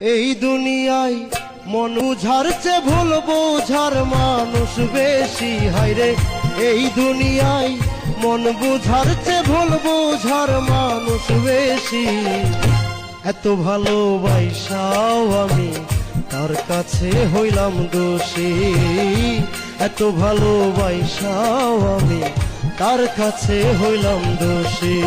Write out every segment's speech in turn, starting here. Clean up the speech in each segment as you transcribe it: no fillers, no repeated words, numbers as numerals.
এই দুনিয়ায় মন বুঝার চেয়ে ভুল বোঝার মানুষ বেশি। হায়রে এই দুনিয়ায় মন বুঝার চেয়ে ভুল বোঝার মানুষ বেশি। এত ভালোবাসাও আমি তার কাছে হইলাম দোষী। এত ভালোবাসাও আমি তার কাছে হইলাম দোষী।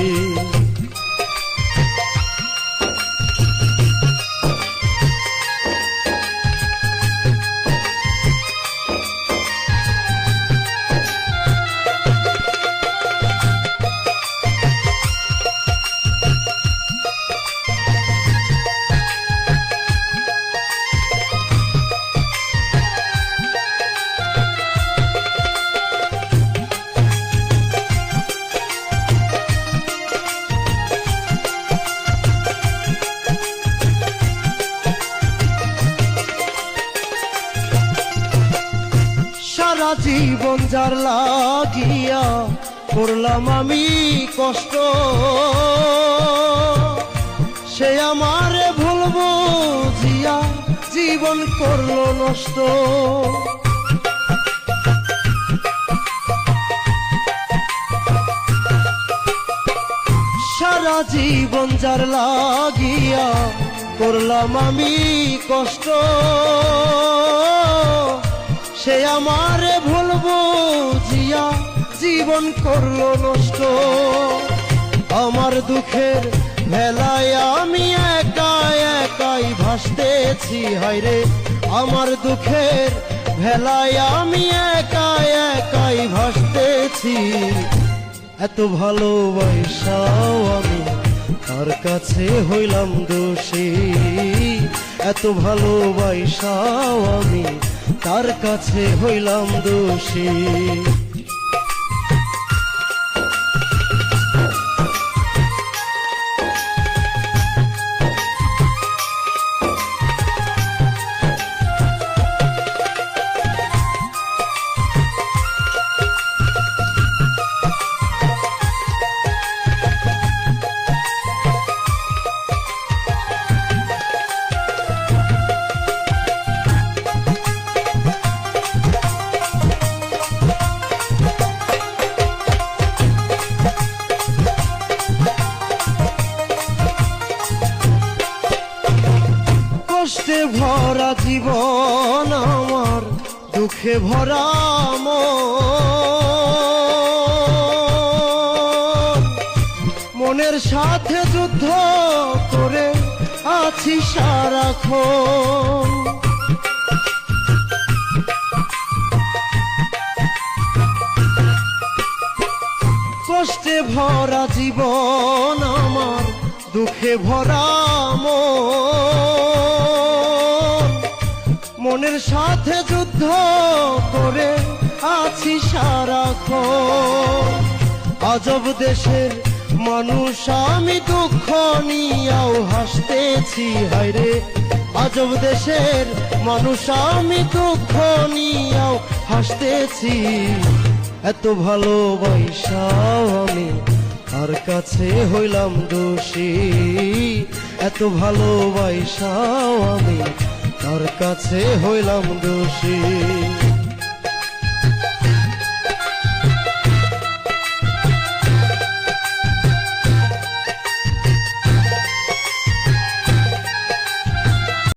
সারা জীবন যার লাগিয়া করলাম আমি কষ্ট, সে আমারে ভুল বুঝিয়া জীবন করলো নষ্ট। সারা জীবন যার লাগিয়া করলাম আমি কষ্ট, সে আমারে ভুল বুঝিয়া জীবন করলো নষ্ট। আমার দুঃখের ভেলায় আমি একাই একাই ভাসতেছি। হায়রে আমার দুঃখের ভেলায় আমি একাই একাই ভাসতেছি। এত ভালোবাসাও আমি তার কাছে হইলাম দোষী। এত ভালোবাসাও আমি তার কাছে হইলাম দোষী। কষ্টে ভরা জীবন আমার, দুঃখে ভরা মনের সাথে যুদ্ধ করে আছি সারাক্ষণ। কষ্টে ভরা জীবন আমার, দুঃখে ভরা মনের সাথে যুদ্ধ করে আছি সারাক্ষণ। আজব দেশের মানুষ আমি, দুঃখ নিয়াও হাসতেছি। হায়রে আজব দেশের মানুষ আমি, দুঃখ নিয়াও হাসতেছি। এত ভালোবাসাও আমি তার কাছে হইলাম দোষী। এত ভালোবাসাও আমি তার কাছে হইলাম দোষী।